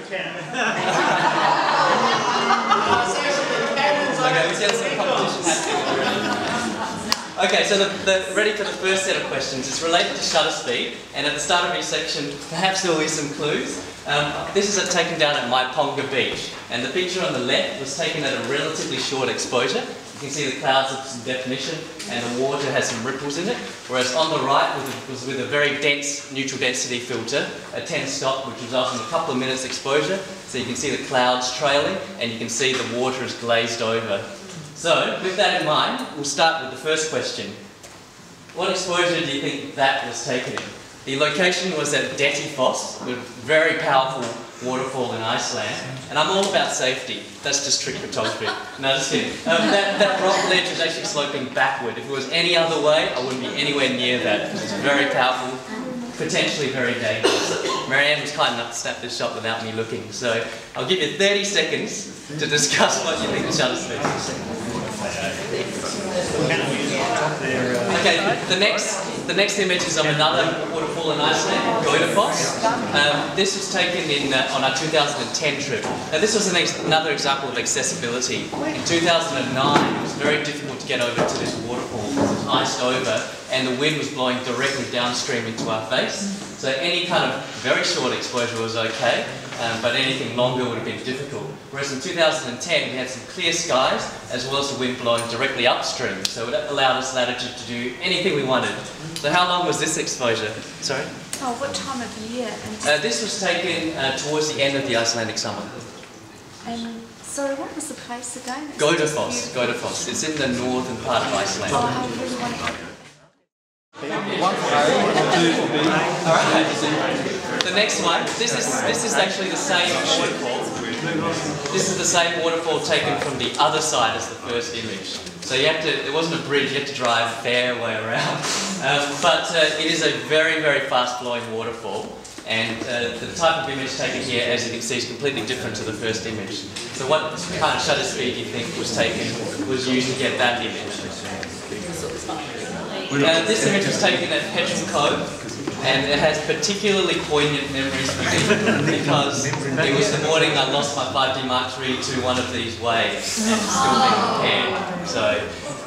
Okay, we get some competition happening. Okay, so ready for the first set of questions. It's related to shutter speed, and at the start of each section, perhaps there will be some clues. This is taken down at Maiponga Beach, and the picture on the left was taken at a relatively short exposure. You can see the clouds have some definition, and the water has some ripples in it. Whereas on the right was with a very dense neutral density filter, a 10 stop, which results in a couple of minutes exposure. So you can see the clouds trailing, and you can see the water is glazed over. So, with that in mind, we'll start with the first question. What exposure do you think that was taken in? The location was at Dettifoss, a very powerful waterfall in Iceland, and I'm all about safety. That's just trick photography. No, just kidding. That rock ledge was actually sloping backward. If it was any other way, I wouldn't be anywhere near that, because it's very powerful, potentially very dangerous. Marianne was kind enough to snap this shot without me looking, so I'll give you 30 seconds to discuss what you think the shutter speed is. Okay, the next image is of another waterfall in Iceland, Godafoss. This was taken on our 2010 trip. Now this was another example of accessibility. In 2009 it was very difficult to get over to this waterfall because it was iced over and the wind was blowing directly downstream into our face. So any kind of very short exposure was okay, but anything longer would have been difficult. Whereas in 2010 we had some clear skies as well as the wind blowing directly upstream, so it allowed us latitude to do anything we wanted. So how long was this exposure? Sorry? Oh, what time of year? This was taken towards the end of the Icelandic summer. And sorry, what was the place again? Godafoss. Godafoss. It's in the northern part of Iceland. Oh, I really want to... Alright, the next one, this is actually the same waterfall. This is the same waterfall taken from the other side as the first image. So you have to, it wasn't a bridge, you have to drive a fair way around. But it is a very, very fast flowing waterfall. And the type of image taken here, as you can see, is completely different to the first image. So what kind of shutter speed do you think was taken, was used to get that image? This image was taken at Petrol Cove, and it has particularly poignant memories for me because it was the morning I lost my 5D Mark III to one of these waves and it's still being repaired. So,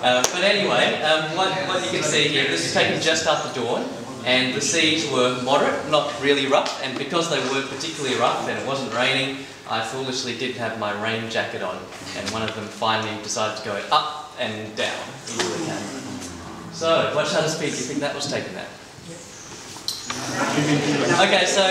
but anyway, what you can see here, this was taken just after dawn, and the seas were moderate, not really rough, and because they were particularly rough and it wasn't raining, I foolishly did have my rain jacket on, and one of them finally decided to go up and down into the camera. So, what shutter speed do you think that was taken at? Okay, so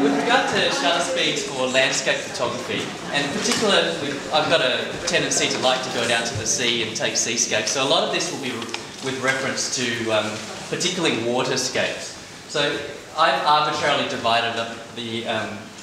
with regard to shutter speeds for landscape photography, and in particular, I've got a tendency to like to go down to the sea and take seascapes, so a lot of this will be with reference to particularly waterscapes. So I've arbitrarily divided up the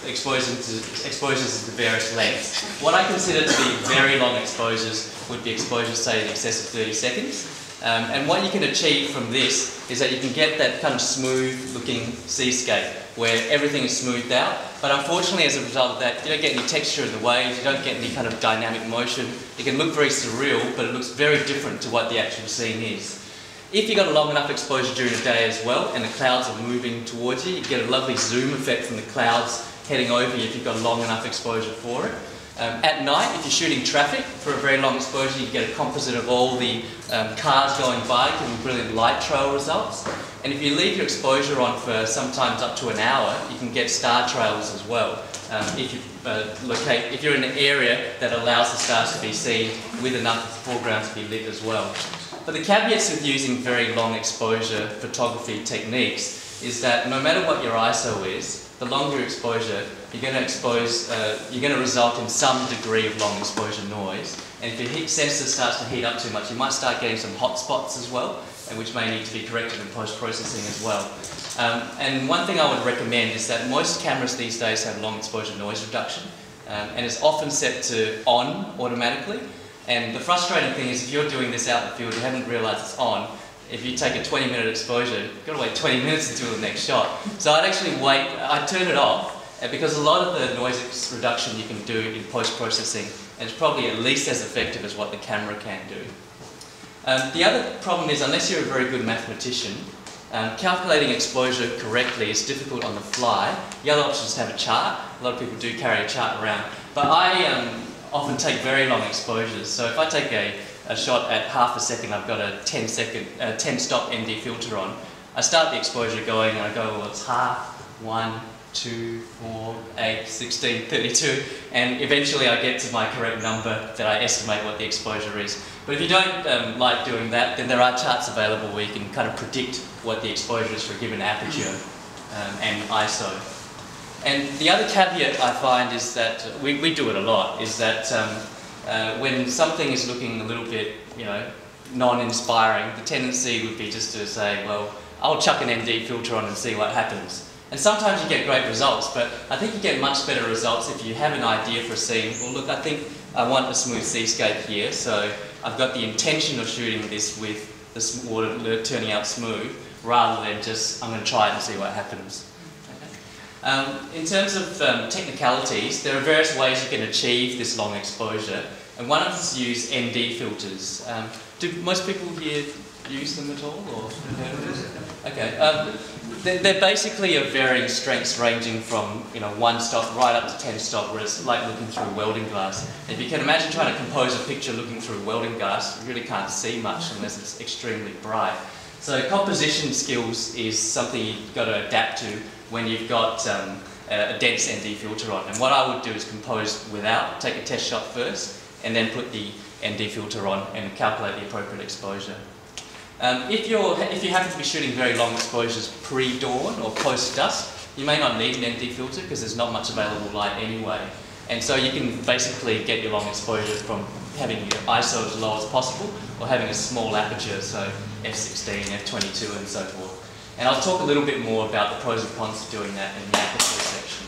exposures into various lengths. What I consider to be very long exposures would be exposures, say, in excess of 30 seconds. And what you can achieve from this is that you can get that kind of smooth looking seascape where everything is smoothed out, but unfortunately as a result of that you don't get any texture in the waves, you don't get any kind of dynamic motion. It can look very surreal, but it looks very different to what the actual scene is. If you've got a long enough exposure during the day as well and the clouds are moving towards you, you get a lovely zoom effect from the clouds heading over you if you've got a long enough exposure for it. At night, if you're shooting traffic for a very long exposure, you get a composite of all the cars going by, giving brilliant light trail results. And if you leave your exposure on for sometimes up to an hour, you can get star trails as well. If you're in an area that allows the stars to be seen with enough foreground to be lit as well. But the caveats with using very long exposure photography techniques is that no matter what your ISO is, the longer exposure, you're going to result in some degree of long exposure noise. And if your sensor starts to heat up too much, you might start getting some hot spots as well, and which may need to be corrected in post-processing as well. And one thing I would recommend is that most cameras these days have long exposure noise reduction, and it's often set to on automatically. And the frustrating thing is if you're doing this out in the field, you haven't realised it's on. If you take a 20-minute exposure, you've got to wait 20 minutes until the next shot. So I'd actually wait, I'd turn it off, because a lot of the noise reduction you can do in post-processing, and it's probably at least as effective as what the camera can do. The other problem is, unless you're a very good mathematician, Calculating exposure correctly is difficult on the fly. The other option is to have a chart. A lot of people do carry a chart around. But I often take very long exposures. So if I take a shot at half a second, I've got a 10 stop ND filter on. I start the exposure going and I go, well, it's half, 1, 2, 4, 8, 16, 32, and eventually I get to my correct number that I estimate what the exposure is. But if you don't like doing that, then there are charts available where you can kind of predict what the exposure is for a given aperture and ISO. And the other caveat I find is that, we do it a lot, is that when something is looking a little bit, non-inspiring, the tendency would be just to say, well, I'll chuck an ND filter on and see what happens. And sometimes you get great results, but I think you get much better results if you have an idea for a scene. Well, look, I think I want a smooth seascape here, so I've got the intention of shooting this with the water turning out smooth, rather than just, I'm going to try it and see what happens. Okay. In terms of technicalities, there are various ways you can achieve this long exposure, and one of them is to use ND filters. Do most people here use them at all, or? Okay. They're basically of varying strengths, ranging from 1 stop right up to 10 stop, where it's like looking through welding glass. And if you can imagine trying to compose a picture looking through welding glass, you really can't see much unless it's extremely bright. So composition skills is something you've got to adapt to when you've got a dense ND filter on. And what I would do is compose without, take a test shot first, and then put the ND filter on and calculate the appropriate exposure. If you happen to be shooting very long exposures pre-dawn or post-dusk, you may not need an ND filter because there's not much available light anyway. And so you can basically get your long exposure from having your ISO as low as possible or having a small aperture, so f16, f22 and so forth. And I'll talk a little bit more about the pros and cons of doing that in the aperture section.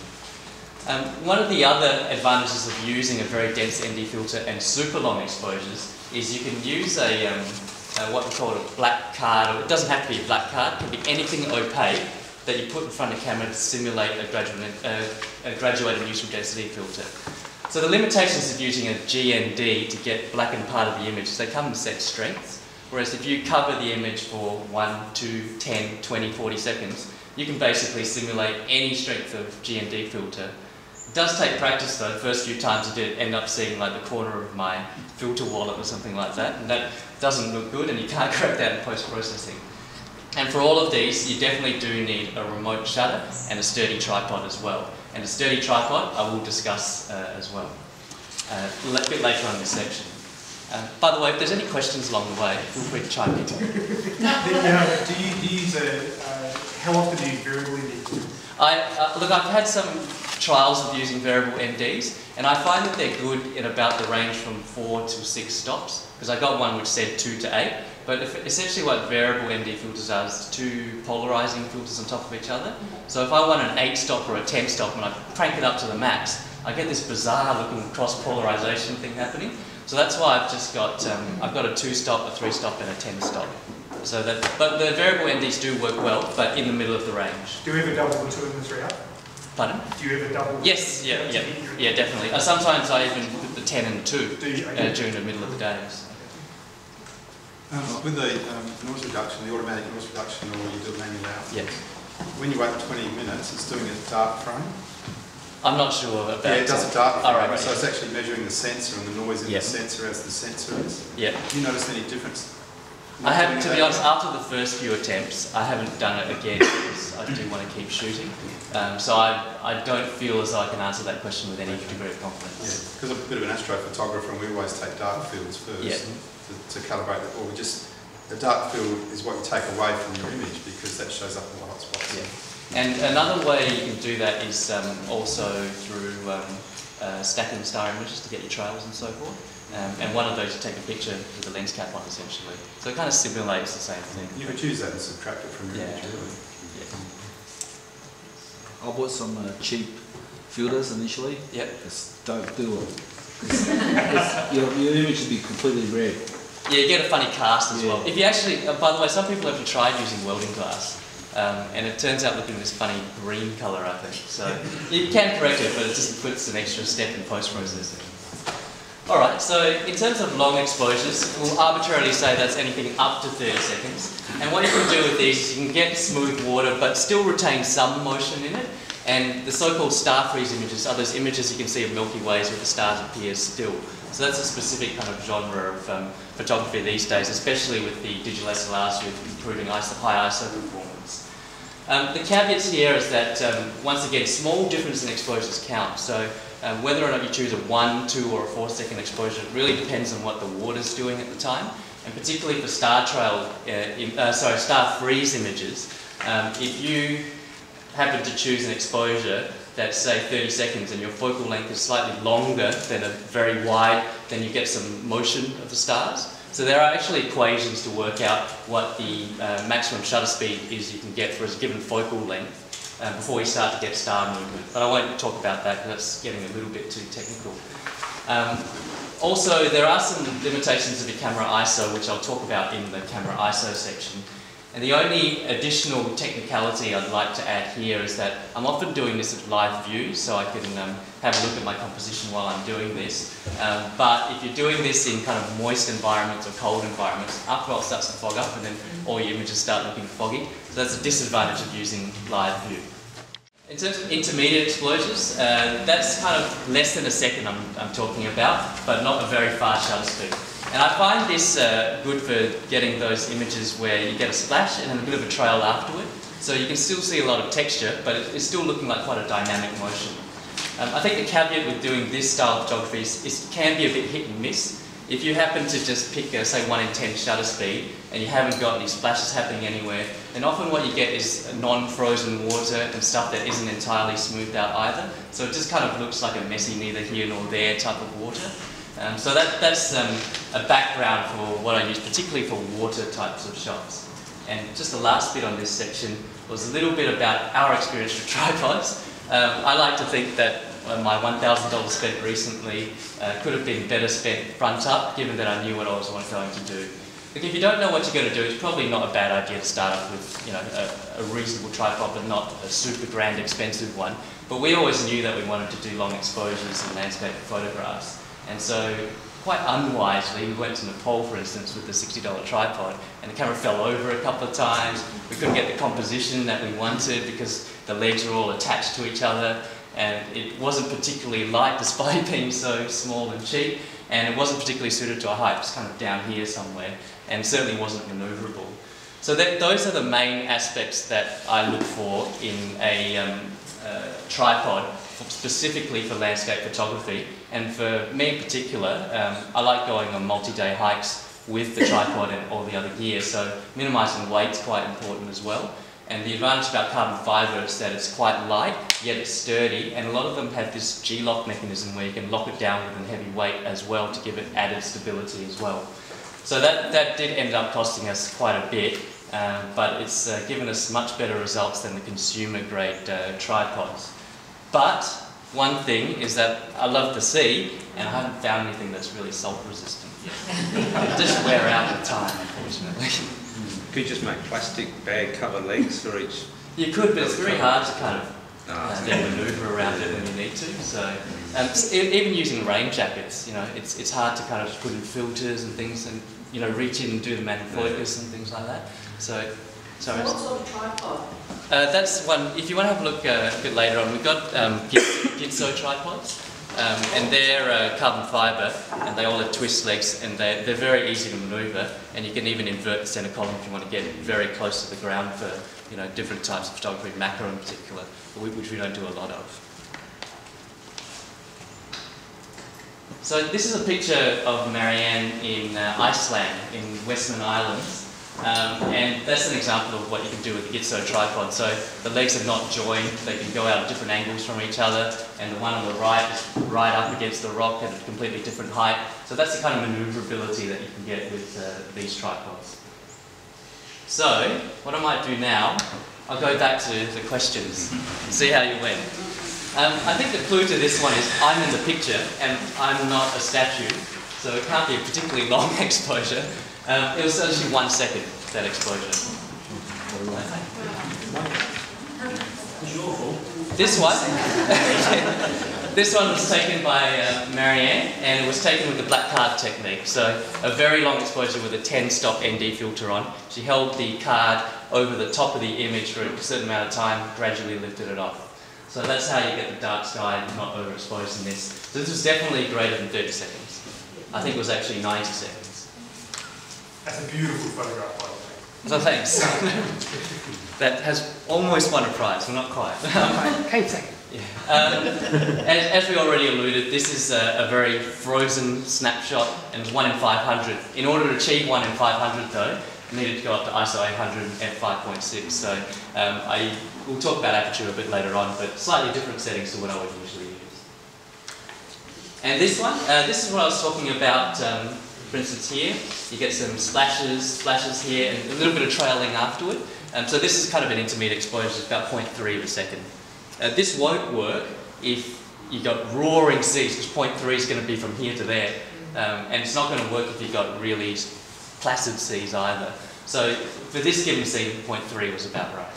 One of the other advantages of using a very dense ND filter and super long exposures is you can use what we call a black card, or it doesn't have to be a black card, it can be anything opaque that you put in front of the camera to simulate a graduated neutral density filter. So the limitations of using a GND to get blackened part of the image is they come in set strengths, whereas if you cover the image for 1, 2, 10, 20, 40 seconds, you can basically simulate any strength of GND filter. It does take practice though. The first few times I did end up seeing like the corner of my filter wallet or something like that, and that doesn't look good and you can't correct that in post-processing. And for all of these, you definitely do need a remote shutter and a sturdy tripod as well. And a sturdy tripod I will discuss as well a bit later on in this section. By the way, if there's any questions along the way, feel free to chime in. Do you use how often do you variable ND? Look, I've had some trials of using variable NDs, and I find that they're good in about the range from 4 to 6 stops, because I got one which said 2 to 8, but essentially what variable ND filters are is 2 polarizing filters on top of each other. So if I want an 8 stop or a 10 stop and I crank it up to the max, I get this bizarre looking cross polarization thing happening. So that's why I've just got, I've got a 2 stop, a 3 stop and a 10 stop. So but the variable NDs do work well, but in the middle of the range. Do you ever double the 2 and the 3 up? Pardon? Do you ever double? Yes, yeah, definitely. Sometimes I even put the 10 and 2 during the middle of the days. With the noise reduction, the automatic noise reduction, or you do it manually out, yes. When you wait 20 minutes, it's doing a dark frame. I'm not sure about that. Yeah, it does a dark frame, right, so it's actually measuring the sensor and the noise in yep. the sensor as the sensor is. Yeah. Have you noticed any difference? I haven't, to be honest, after the first few attempts, I haven't done it again because I do want to keep shooting. So I don't feel as though I can answer that question with any degree of confidence. Yeah, because I'm a bit of an astrophotographer and we always take dark fields first to calibrate it. Or the dark field is what you take away from your image because that shows up all the hot spots. Yeah. And another way you can do that is also through stacking star images to get your trails and so forth. And one of those you take a picture with the lens cap on essentially. So it kind of simulates the same thing. You could use that and subtract it from your image really. I bought some cheap filters initially. Yep. Just don't do it. Your image would be completely red. Yeah, you get a funny cast as well. If you actually, by the way, some people have tried using welding glass, and it turns out looking this funny green colour, I think. So you can correct it, but it just puts an extra step in post-processing. Alright, so in terms of long exposures, we'll arbitrarily say that's anything up to 30 seconds. And what you can do with these is you can get smooth water but still retain some motion in it. And the so-called star freeze images are those images you can see of Milky Ways where the stars appear still. So that's a specific kind of genre of photography these days, especially with the digital SLRs with improving high ISO performance. The caveats here is that, once again, small difference in exposures count. So whether or not you choose a 1, 2 or a 4 second exposure, it really depends on what the water's doing at the time. And particularly for star freeze images, if you happen to choose an exposure that's say 30 seconds and your focal length is slightly longer than a very wide, then you get some motion of the stars. So there are actually equations to work out what the maximum shutter speed is you can get for a given focal length before you start to get star movement. But I won't talk about that because that's getting a little bit too technical. Also, there are some limitations of your camera ISO, which I'll talk about in the camera ISO section. And the only additional technicality I'd like to add here is that I'm often doing this at live view, so I can have a look at my composition while I'm doing this. But if you're doing this in kind of moist environments or cold environments, after a while it starts to fog up and then all your images start looking foggy. So that's a disadvantage of using live view. In terms of intermediate exposures, that's kind of less than a second I'm talking about, but not a very fast shutter speed. And I find this good for getting those images where you get a splash and then a bit of a trail afterward. So you can still see a lot of texture, but it's still looking like quite a dynamic motion. I think the caveat with doing this style of photography is it can be a bit hit and miss. If you happen to just pick, say, 1 in 10 shutter speed and you haven't got any splashes happening anywhere, then often what you get is non-frozen water and stuff that isn't entirely smoothed out either. So it just kind of looks like a messy neither here nor there type of water. So that's a background for what I use, particularly for water types of shots. And just the last bit on this section was a little bit about our experience with tripods. I like to think that my $1,000 spent recently could have been better spent front up, given that I knew what I was going to do. Look, if you don't know what you're going to do, it's probably not a bad idea to start off with, you know, a reasonable tripod, but not a super grand, expensive one. But we always knew that we wanted to do long exposures and landscape photographs. And so, quite unwisely, we went to Nepal, for instance, with the $60 tripod, and the camera fell over a couple of times. We couldn't get the composition that we wanted because the legs were all attached to each other, and it wasn't particularly light despite being so small and cheap, and it wasn't particularly suited to our height. It was kind of down here somewhere, and certainly wasn't manoeuvrable. So those are the main aspects that I look for in a tripod, specifically for landscape photography. And for me in particular, I like going on multi-day hikes with the tripod and all the other gear, so minimising weight's quite important as well. And the advantage about carbon fibre is that it's quite light, yet it's sturdy, and a lot of them have this G-lock mechanism where you can lock it down with a heavy weight as well to give it added stability as well. So that did end up costing us quite a bit, but it's given us much better results than the consumer-grade tripods. But one thing is that I love the sea, and I haven't found anything that's really salt-resistant yet. They just wear out with time, unfortunately. Could you just make plastic bag cover legs for each? You could, but it's very hard to kind of then manoeuvre around it when you need to. So even using rain jackets, you know, it's hard to kind of put in filters and things, and you know, reach in and do the manual focus and things like that. So, sorry. What sort of tripod? That's one. If you want to have a look a bit later on, we've got Gitso tripods. And they're carbon fibre, and they all have twist legs, and they're very easy to manoeuvre, and you can even invert the centre column if you want to get very close to the ground for, you know, different types of photography, macro in particular, which we don't do a lot of. So this is a picture of Marianne in Iceland, in Westman Islands. And that's an example of what you can do with the Gitso tripod. So the legs are not joined, they can go out at different angles from each other, and the one on the right is right up against the rock at a completely different height. So that's the kind of manoeuvrability that you can get with these tripods. So, what I might do now, I'll go back to the questions and see how you went. I think the clue to this one is I'm in the picture and I'm not a statue, so it can't be a particularly long exposure. It was actually 1 second, that exposure. This one? This one was taken by Marianne, and it was taken with the black card technique. So a very long exposure with a 10-stop ND filter on. She held the card over the top of the image for a certain amount of time, gradually lifted it off. So that's how you get the dark sky not overexposed in this. So this was definitely greater than 30 seconds. I think it was actually 90 seconds. That's a beautiful photograph, by the way. So thanks. That has almost won a prize, but not quite. Came second. Yeah. As we already alluded, this is a very frozen snapshot, and it's 1 in 500. In order to achieve 1 in 500 though, I needed to go up to ISO 800 and f5.6. So I will talk about aperture a bit later on, but slightly different settings to what I would usually use. And this one, this is what I was talking about. For instance, here you get some splashes here, and a little bit of trailing afterward. So this is kind of an intermediate exposure, it's about 0.3 of a second. This won't work if you've got roaring seas, because 0.3 is going to be from here to there, and it's not going to work if you've got really placid seas either. So for this given scene, 0.3 was about right.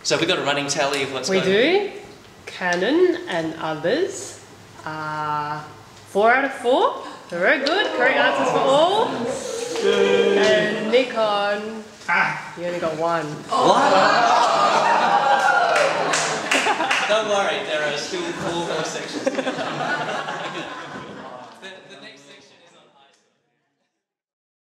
So we've got a running tally of what's going on. We do. Canon and others are 4 out of 4. Very good. Correct answers for all. And Nikon, you only got 1. What? Don't worry, there are still 4 more sections.